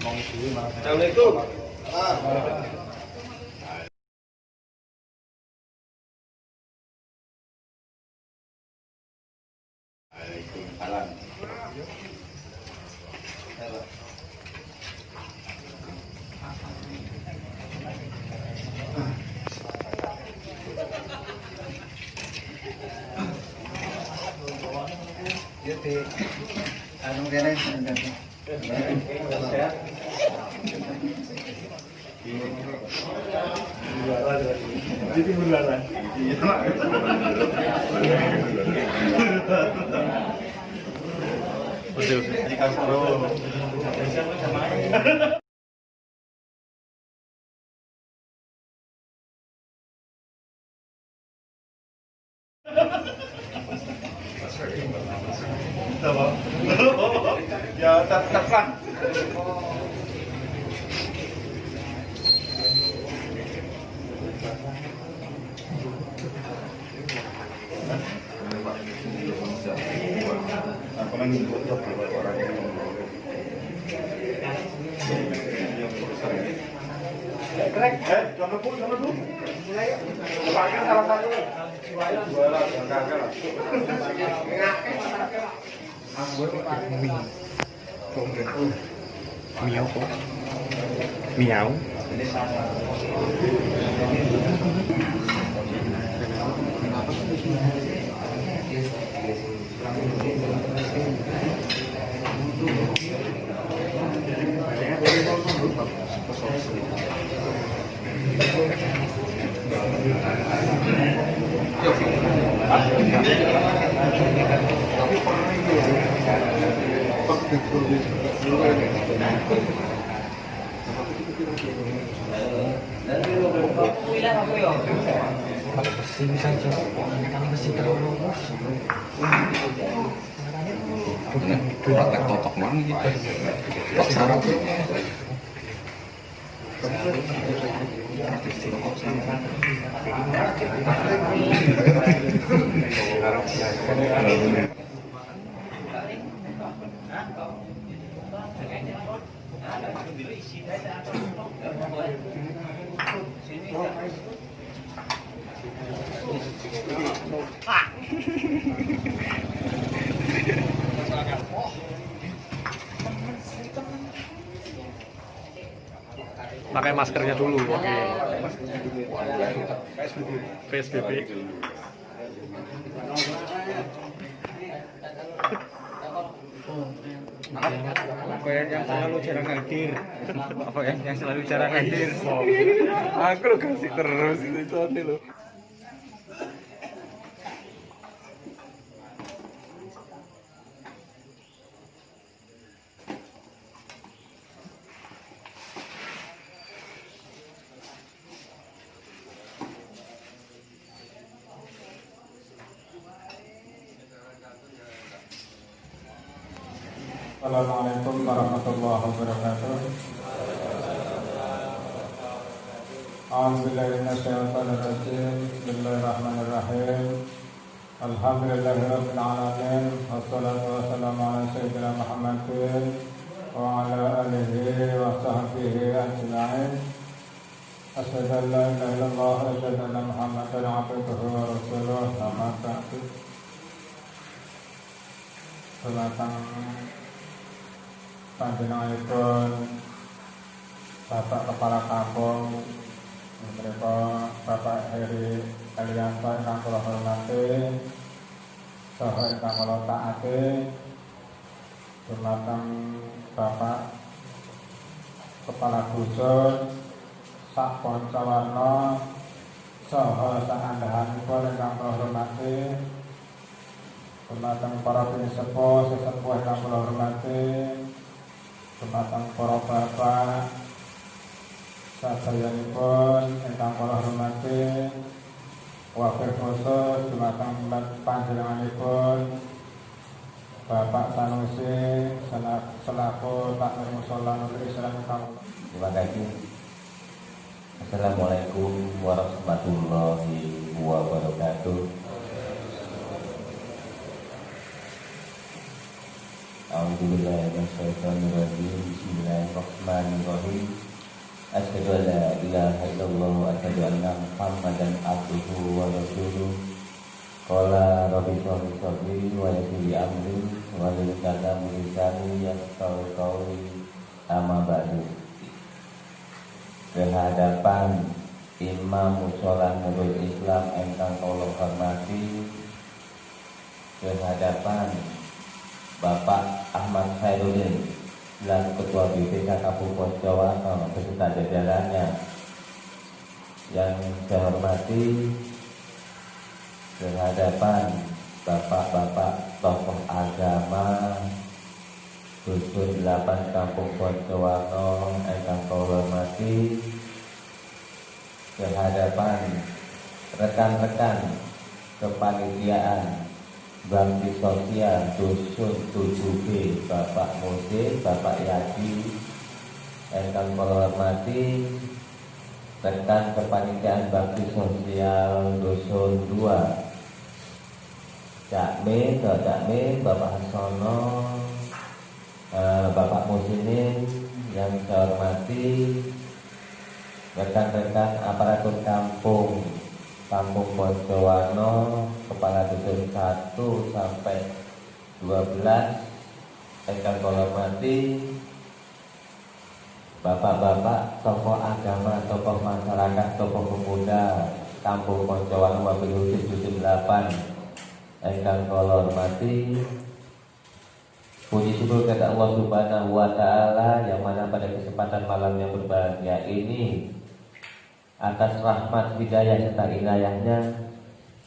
Assalamualaikum. Waalaikumsalam. Ya di anu kene Jadi bulanan. Betul. Ya, terang. Apa lagi untuk orang yang jangan dulu. Pakai salah satu. Jualan kakak lah. Miau kok. Miau. Bersih saja, kalau bersih terlalu Praktek totok mana gitu. Pak sarap. pakai maskernya dulu. Oke. PSBB. apa yang selalu jarang hadir. Apa yang selalu jarang hadir. Aku lo kasih terus itu lo. Assalamualaikum warahmatullahi wabarakatuh. A'udzubillahi minasyaitonir rajim. Bismillahirrahmanirrahim. Alhamdulillahirabbil alamin. Wassalatu wassalamu ala sayyidina Muhammadin wa ala alihi wa sahbihi ajma'in. Asyhadu an la ilaha illallah wa asyhadu anna Muhammadan abduhu wa rasuluh. Amma ba'du. Panjenenganipun Bapak Kepala Kampung mereka Bapak Heri Elianto ingkang kula hormati saha ingkang kula taati dumateng Bapak Kepala Dusun sak Poncawarna saha sak andhahanipun ingkang kula hormati dumateng para pinisepuh sesepuh ingkang kula hormati dumateng para bapak sasayanipun ingkang kula hormati wabil khusus dumateng panjenenganipun Bapak Sanusi selaku takmir mushola Nurul Islam ingkang. Terima kasih. Assalamualaikum warahmatullahi wabarakatuh. A'udzubillahi minasyaitonirrajim. Bismillahirrahmanirrahim. Asyhadu an la ilaha illallah wa asyhadu anna Muhammadan abduhu wa rasuluh. Qala rabbi shrah li sadri wa yassir li amri wahlul 'uqdatam min lisani yafqahu qawli. Amma ba'du. Kehadapan Imam Mushola Nurul Islam ingkang kula hormati, kehadapan Bapak Ahmad Khairuddin selaku Ketua BPK Kabupaten Jawa Tengah beserta jajarannya, yang saya hormati kehadapan bapak-bapak tokoh agama Dusun 8 Kampung Poncowarno ingkang kula hormati, kehadapan rekan-rekan kepanitiaan bakti sosial Dusun 7B, Bapak Mose, Bapak Yadi, ingkang kula hormati, rekan kepanitiaan bakti sosial Dusun 2, Cakme, Bapak Hasono, Bapak Musinin, yang saya hormati, rekan-rekan aparatur kampung Poncowarno, kepala dusun 1 sampai 12, ingkang kula hormati, bapak-bapak tokoh agama, tokoh masyarakat, tokoh pemuda Kampung Poncowarno wabil khusus dusun 8, ingkang kula hormati. Puji syukur kepada Allah Subhanahu wa taala yang mana pada kesempatan malam yang berbahagia ini, atas rahmat hidayah serta inayahnya,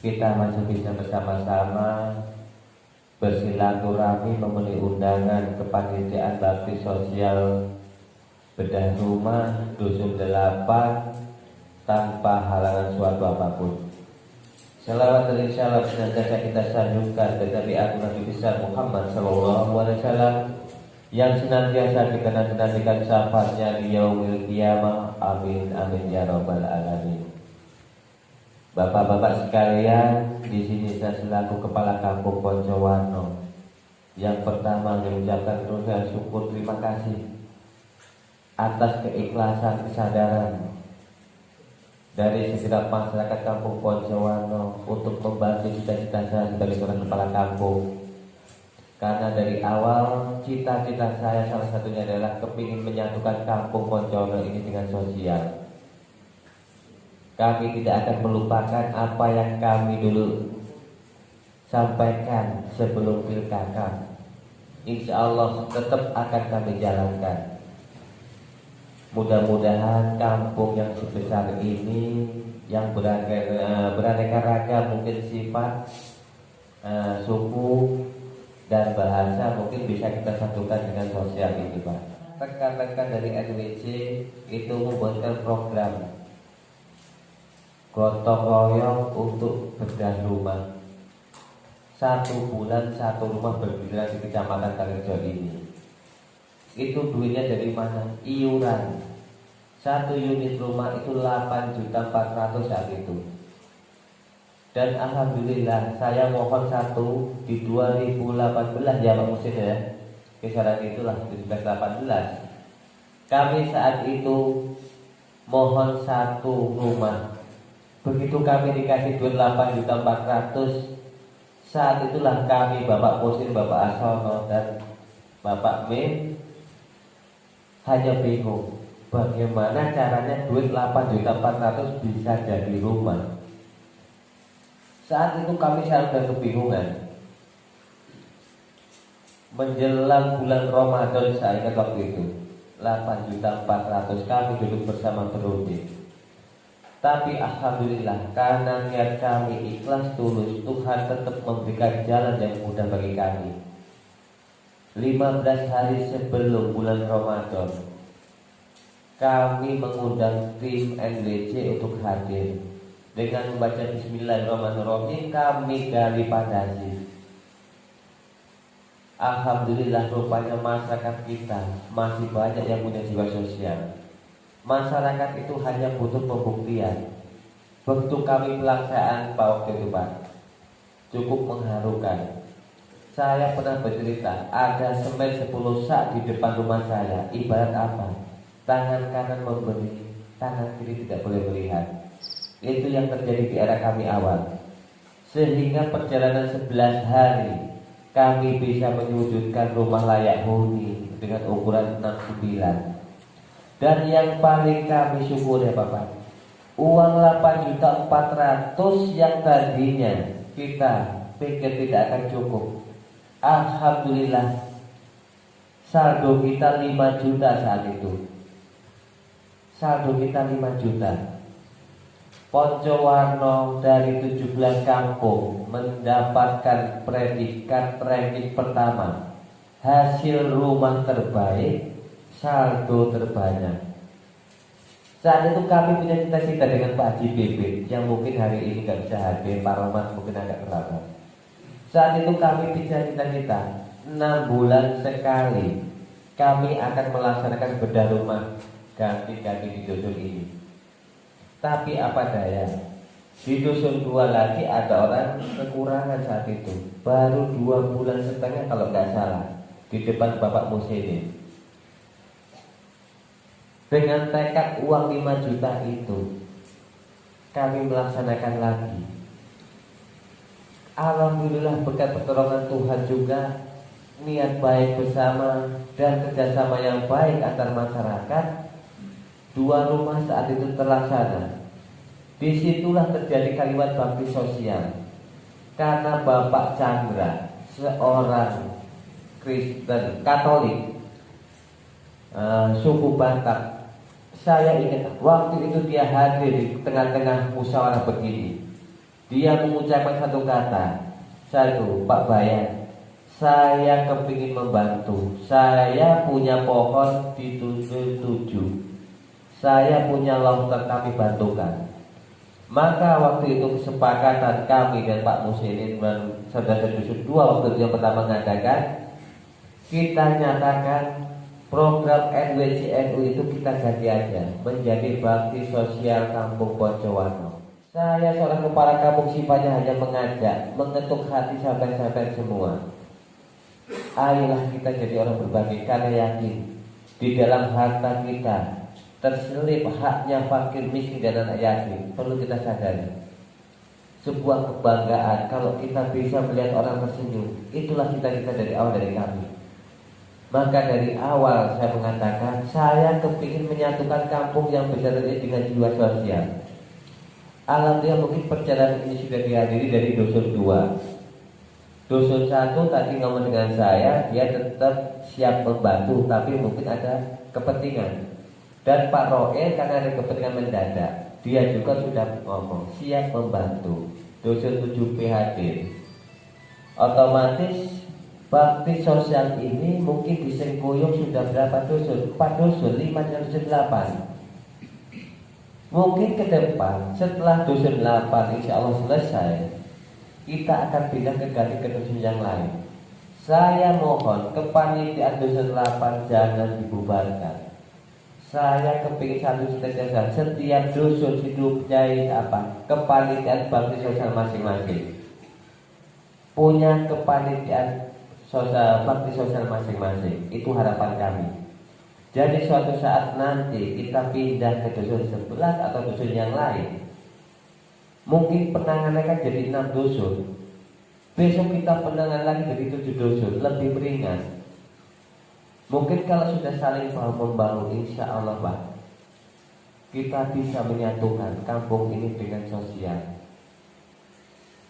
kita masih bisa bersama-sama bersilaturahmi memenuhi undangan kepanitiaan bakti sosial bedah rumah Dusun 8 tanpa halangan suatu apapun. Salawat dan salam senantiasa kita sanjungkan kepada Nabi Agung Nabi besar Muhammad sallallahu alaihi wasallam yang senantiasa kita nantikan syafaatnya di yaumil qiyamah. Amin amin ya rabbal alamin. Bapak-bapak sekalian, di sini saya selaku kepala Kampung Poncowarno yang pertama mengucapkan rasa syukur terima kasih atas keikhlasan kesadaran dari segenap masyarakat Kampung Poncowarno untuk membantu cita-cita saya sebagai seorang kepala kampung. Karena dari awal cita-cita saya salah satunya adalah kepingin menyatukan Kampung Poncowarno ini dengan sosial. Kami tidak akan melupakan apa yang kami dulu sampaikan sebelum pilkada. Insya Allah tetap akan kami jalankan. Mudah-mudahan kampung yang sebesar ini, yang beraneka ragam mungkin sifat, suku dan bahasa, mungkin bisa kita satukan dengan sosial ini, Pak. Rekan-rekan dari NWC itu membuatkan program gotong royong untuk bedah rumah. 1 bulan 1 rumah bergiliran di Kecamatan Kalirejo ini. Itu duitnya dari mana? Iuran. 1 unit rumah itu 8.400.000 saat itu. Dan alhamdulillah saya mohon satu di 2018 ya Pak Musin ya, kisaran itulah 17-18. Kami saat itu mohon 1 rumah. Begitu kami dikasih duit 8.400.000, saat itulah kami Bapak Musin, Bapak Asono dan Bapak Min hanya bingung bagaimana caranya duit 8.400.000 bisa jadi rumah. Saat itu kami sangat kebingungan. Menjelang bulan Ramadan saya ingat waktu itu 8.400.000 kami duduk bersama berunding. Tapi alhamdulillah karena niat kami ikhlas tulus, Tuhan tetap memberikan jalan yang mudah bagi kami. 15 hari sebelum bulan Ramadan kami mengundang tim NWC untuk hadir. Dengan membaca Bismillahirrahmanirrahim kami gali fondasi. Alhamdulillah rupanya masyarakat kita masih banyak yang punya jiwa sosial. Masyarakat itu hanya butuh pembuktian. Waktu kami pelaksanaan Pak waktu itu Pak cukup mengharukan. Saya pernah bercerita, ada semen 10 sak di depan rumah saya. Ibarat apa? Tangan kanan memberi, tangan kiri tidak boleh melihat. Itu yang terjadi di era kami awal. Sehingga perjalanan 11 hari kami bisa menyujudkan rumah layak huni dengan ukuran 69. Dan yang paling kami syukur ya Bapak, uang 8.400.000 yang tadinya kita pikir tidak akan cukup, alhamdulillah saldo kita 5 juta saat itu. Saldo kita 5 juta. Poncowarno dari 17 kampung mendapatkan predikat ranking pertama, hasil rumah terbaik, saldo terbanyak. Saat itu kami punya cita-cita dengan Pak Haji Bibit yang mungkin hari ini gak bisa hadir, Pak Roman mungkin agak terlambat. Saat itu kami punya cita-cita 6 bulan sekali kami akan melaksanakan bedah rumah ganti-ganti di dusun ini. Tapi apa daya, di dusun 2 lagi ada orang kekurangan saat itu. Baru 2 bulan setengah kalau nggak salah, di depan Bapak Muslimin. Dengan tekad uang 5 juta itu, kami melaksanakan lagi. Alhamdulillah berkat pertolongan Tuhan juga, niat baik bersama dan kerjasama yang baik antar masyarakat, 2 rumah saat itu terlaksana. Disitulah terjadi kalimat bakti sosial. Karena Bapak Chandra, seorang Kristen Katolik, suku Batak, saya ingat waktu itu dia hadir di tengah-tengah musyawarah begini. Dia mengucapkan satu kata, Pak Bayan, saya kepingin membantu. Saya punya pohon di 7. Saya punya lobster, kami bantukan. Maka waktu itu kesepakatan kami dan Pak Muslimin dan saudara dusun 2 waktu itu yang pertama mengadakan, kita nyatakan program NWCNU itu kita ganti aja menjadi bakti sosial Kampung Poncowarno. Saya seorang kepala kampung sifatnya hanya mengajak, mengetuk hati sahabat-sahabat semua. Ayolah kita jadi orang berbagi karena yakin di dalam harta kita terselip haknya fakir miskin dan anak yatim. Perlu kita sadari sebuah kebanggaan kalau kita bisa melihat orang tersenyum. Itulah cita-cita dari awal dari kami. Maka dari awal saya mengatakan saya kepingin menyatukan kampung yang besar ini dengan jiwa sosial. Alhamdulillah mungkin perjalanan ini sudah dihadiri dari dusun 2. Dusun 1 tadi ngomong dengan saya, dia tetap siap membantu, tapi mungkin ada kepentingan. Dan Pak Roel karena ada kepentingan mendadak, dia juga sudah ngomong siap membantu. Dusun 7 PHD. Otomatis bakti sosial ini mungkin di Sengkuyung sudah berapa dusun? 4 dusun, 5 dusun 8. Mungkin ke depan setelah dusun 8 insya Allah selesai, kita akan pindah ke dusun yang lain. Saya mohon kepanitiaan dusun 8 jangan dibubarkan. Saya kepingin satu cita-cita, setiap dusun hidupnya kepanitiaan bakti sosial masing-masing. Punya kepanitiaan sosial bakti sosial masing-masing. Itu harapan kami. Jadi suatu saat nanti kita pindah ke dusun 11 atau dusun yang lain, mungkin penanganannya kan jadi 6 dusun. Besok kita penanganan lagi jadi 7 dusun, lebih ringan. Mungkin kalau sudah saling membangun, insya Allah Pak, kita bisa menyatukan kampung ini dengan sosial.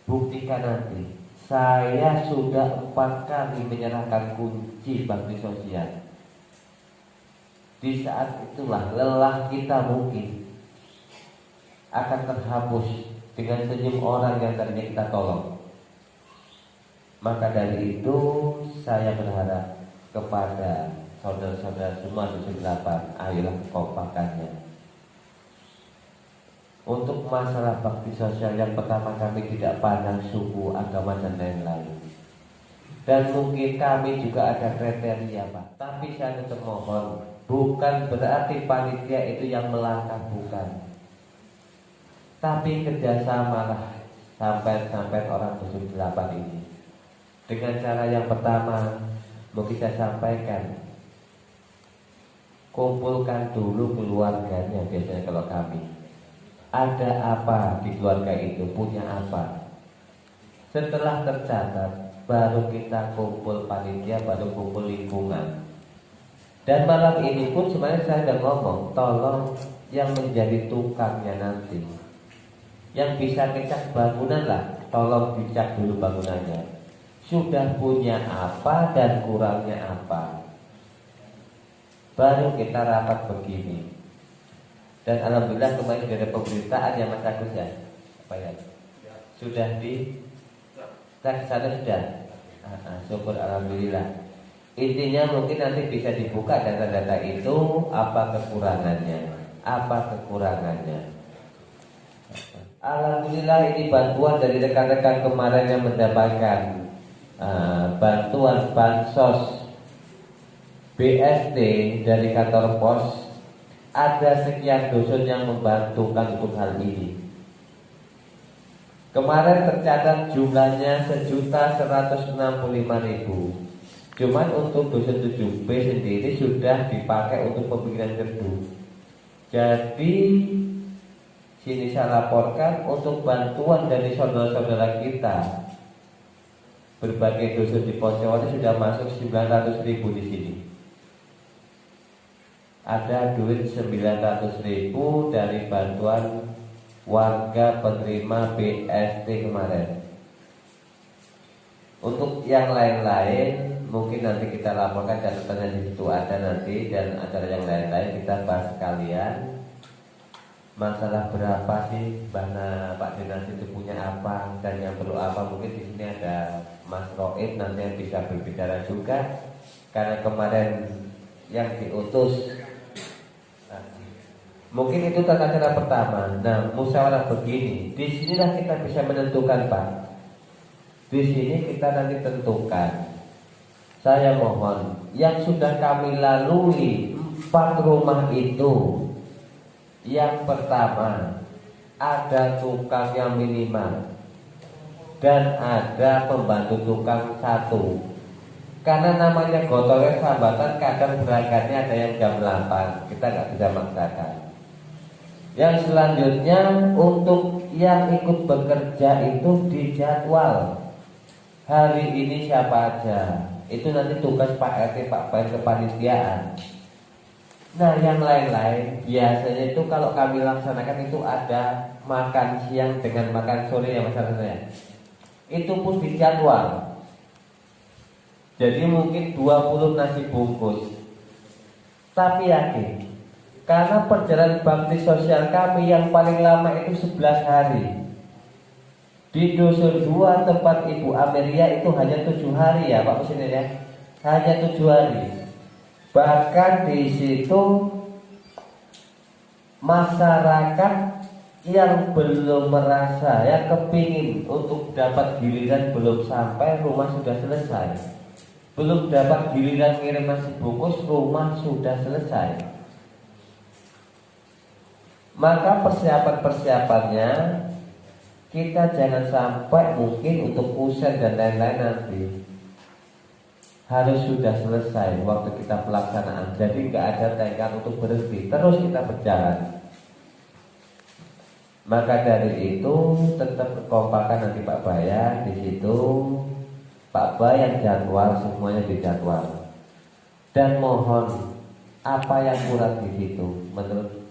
Buktikan nanti, saya sudah 4 kali menyerahkan kunci bakti sosial. Di saat itulah lelah kita mungkin akan terhapus dengan senyum orang yang tadinya kita tolong. Maka dari itu saya berharap kepada saudara-saudara semua dusun 8, ayolah kekompakannya. Untuk masalah bakti sosial yang pertama kami tidak pandang suku, agama dan lain-lain. Dan mungkin kami juga ada kriteria Pak. Tapi saya tetap mohon, bukan berarti panitia itu yang melangkah, bukan. Tapi kerjasamalah sampai orang dusun 8 ini. Dengan cara yang pertama mungkin saya sampaikan, kumpulkan dulu keluarganya. Biasanya kalau kami ada apa di keluarga itu, punya apa. Setelah tercatat, baru kita kumpul panitia, baru kumpul lingkungan. Dan malam ini pun sebenarnya saya sudah ngomong, tolong yang menjadi tukangnya nanti, yang bisa ngecat bangunan lah, tolong dicat dulu bangunannya. Sudah punya apa dan kurangnya apa, baru kita rapat begini. Dan alhamdulillah kemarin sudah ada pemberitaan ya Mas Agus ya, apa ya? Sudah di sana sudah. Syukur alhamdulillah. Intinya mungkin nanti bisa dibuka data-data itu, apa kekurangannya, Alhamdulillah ini bantuan dari rekan-rekan kemarin yang mendapatkan bantuan bansos BST dari kantor pos. Ada sekian dusun yang membantukan untuk hal ini. Kemarin tercatat jumlahnya 1.165.000. Cuman untuk dusun 7B sendiri sudah dipakai untuk pembikinan gerdu. Jadi sini saya laporkan untuk bantuan dari saudara-saudara kita. Berbagai dusun di Poncowati sudah masuk 900.000 di sini. Ada duit 900.000 dari bantuan warga penerima BST kemarin. Untuk yang lain-lain mungkin nanti kita laporkan, catatannya di situ ada nanti, dan acara yang lain-lain kita bahas sekalian. Masalah berapa sih mana Pak Dinas itu punya apa dan yang perlu apa, mungkin di sini ada Mas Roib nanti yang bisa berbicara juga, karena kemarin yang diutus. Mungkin itu tata cara pertama. Nah, musyawarah begini, di sinilah kita bisa menentukan Pak. Di sini kita nanti tentukan. Saya mohon, yang sudah kami lalui 4 rumah itu, yang pertama ada tukang yang minimal dan ada pembantu tukang 1. Karena namanya gotongnya sambatan, kadang berangkatnya ada yang jam 8, kita nggak bisa maksakan. Yang selanjutnya untuk yang ikut bekerja itu dijadwal. Hari ini siapa aja, itu nanti tugas Pak RT, Pak Baik kepanitiaan. Nah yang lain-lain biasanya itu kalau kami laksanakan itu ada makan siang dengan makan sore ya masalahnya. Itu pun dijadwal. Jadi mungkin 20 nasi bungkus. Tapi yakin, karena perjalanan bakti sosial kami yang paling lama itu 11 hari. Di dusun 2 tempat Ibu Amelia itu hanya 7 hari ya Pak Presiden ya. Hanya 7 hari. Bahkan di situ masyarakat yang belum merasa, yang kepingin untuk dapat giliran belum sampai, rumah sudah selesai. Belum dapat giliran ngirim nasi bungkus, rumah sudah selesai. Maka persiapan-persiapannya kita jangan sampai mungkin untuk kusen dan lain-lain nanti harus sudah selesai waktu kita pelaksanaan. Jadi nggak ada tenggang untuk berhenti, terus kita berjalan. Maka dari itu tetap kekompakan nanti Pak Bayan di situ, Pak Bayan jadwal semuanya dijadwal. Dan mohon apa yang kurang di situ menurut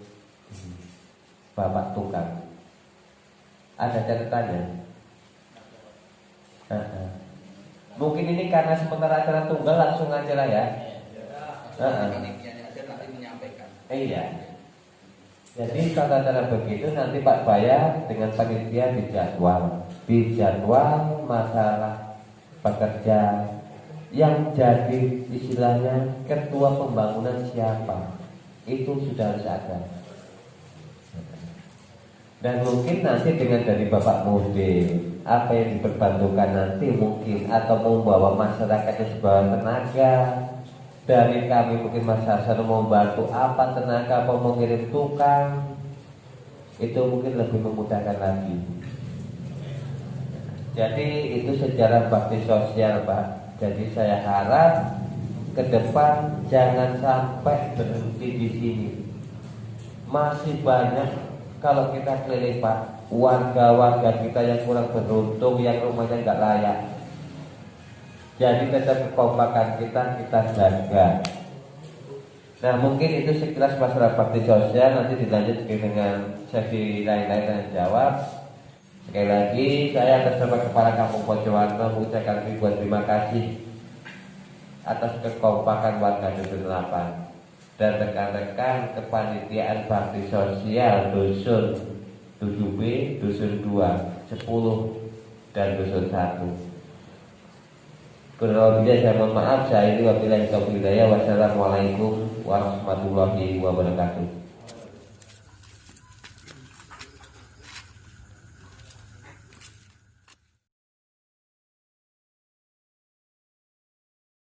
Bapak tukang, ada catatannya. Mungkin ini karena sementara acara tunggal langsung aja lah ya. Iya. Jadi tata cara begitu nanti Pak Bayan dengan panitia dijadwal masalah pekerja yang jadi istilahnya ketua pembangunan siapa, itu sudah harus ada. Dan mungkin nanti dengan dari Bapak Mude apa yang diperbantukan nanti mungkin, atau membawa masyarakatnya sebuah tenaga. Dari kami mungkin Mas Hasan membantu apa tenaga, apa mengirim tukang, itu mungkin lebih memudahkan lagi. Jadi itu sejarah bakti sosial, Pak. Jadi saya harap ke depan jangan sampai berhenti di sini. Masih banyak kalau kita keliling, Pak, warga-warga kita yang kurang beruntung, yang rumahnya nggak layak. Jadi tetap kekompakan kita jaga. Nah, mungkin itu sekilas masalah bakti sosial. Nanti dilanjut dengan sesi lain-lain dan jawab. Sekali lagi saya atas nama Kepala Kampung Pojowarno mengucapkan ribuan terima kasih atas kekompakan warga Dusun 8 dan rekan-rekan kepanitiaan bakti sosial Dusun 7B, Dusun 2, 10 dan Dusun 1. Kurang lebihnya saya mohon maaf. Saya ini wabillahi taufiq hidayah. Wassalamualaikum warahmatullahi wabarakatuh.